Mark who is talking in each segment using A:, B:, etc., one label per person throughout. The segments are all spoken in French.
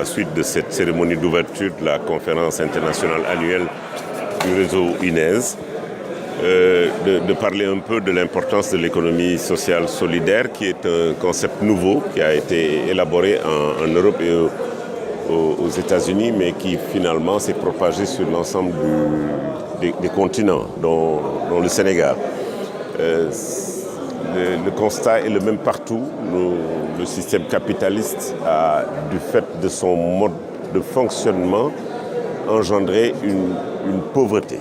A: la suite de cette cérémonie d'ouverture de la conférence internationale annuelle du réseau UNES, de parler un peu de l'importance de l'économie sociale solidaire, qui est un concept nouveau qui a été élaboré en Europe et aux États-Unis, mais qui finalement s'est propagé sur l'ensemble des continents, dont le Sénégal. Le constat est le même partout. Le système capitaliste a, du fait de son mode de fonctionnement, engendré une pauvreté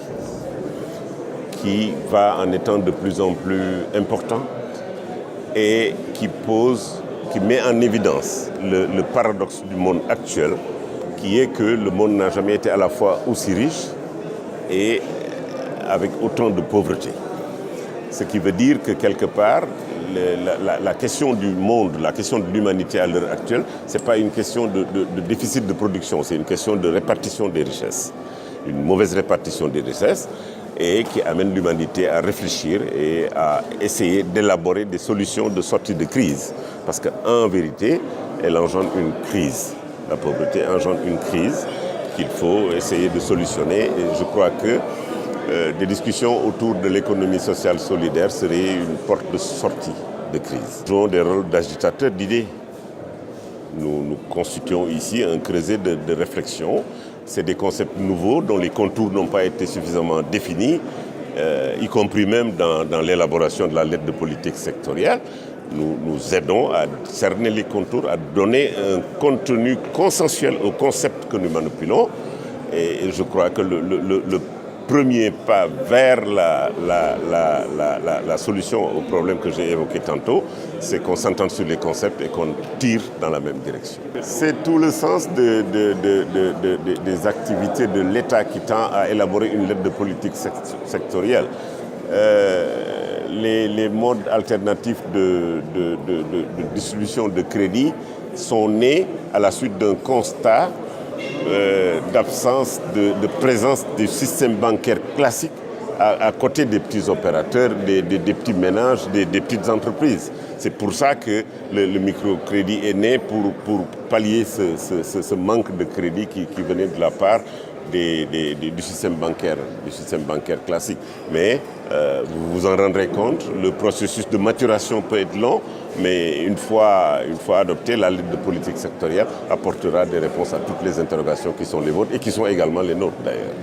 A: qui va en étant de plus en plus important et qui met en évidence le paradoxe du monde actuel, qui est que le monde n'a jamais été à la fois aussi riche et avec autant de pauvreté. Ce qui veut dire que quelque part, la question du monde, la question de l'humanité à l'heure actuelle, ce n'est pas une question de déficit de production, c'est une question de répartition des richesses. Une mauvaise répartition des richesses et qui amène l'humanité à réfléchir et à essayer d'élaborer des solutions de sortie de crise. Parce qu'en vérité, elle engendre une crise. La pauvreté engendre une crise qu'il faut essayer de solutionner. Et je crois que des discussions autour de l'économie sociale solidaire seraient une porte de sortie de crise. Nous jouons des rôles d'agitateurs d'idées. Nous constituons ici un creuset de réflexion. C'est des concepts nouveaux dont les contours n'ont pas été suffisamment définis, y compris même dans l'élaboration de la lettre de politique sectorielle. Nous aidons à cerner les contours, à donner un contenu consensuel au concept que nous manipulons. Et je crois que le premier pas vers la solution au problème que j'ai évoqué tantôt, c'est qu'on s'entende sur les concepts et qu'on tire dans la même direction. C'est tout le sens des activités de l'État qui tend à élaborer une lettre de politique sectorielle. Les modes alternatifs de distribution de crédit sont nés à la suite d'un constat d'absence de présence du système bancaire classique à côté des petits opérateurs, des petits ménages, des petites entreprises. C'est pour ça que le microcrédit est né pour pallier ce manque de crédit qui venait de la part du système bancaire classique. Mais vous vous en rendrez compte, le processus de maturation peut être long, mais une fois adoptée, la lettre de politique sectorielle apportera des réponses à toutes les interrogations qui sont les vôtres et qui sont également les nôtres d'ailleurs.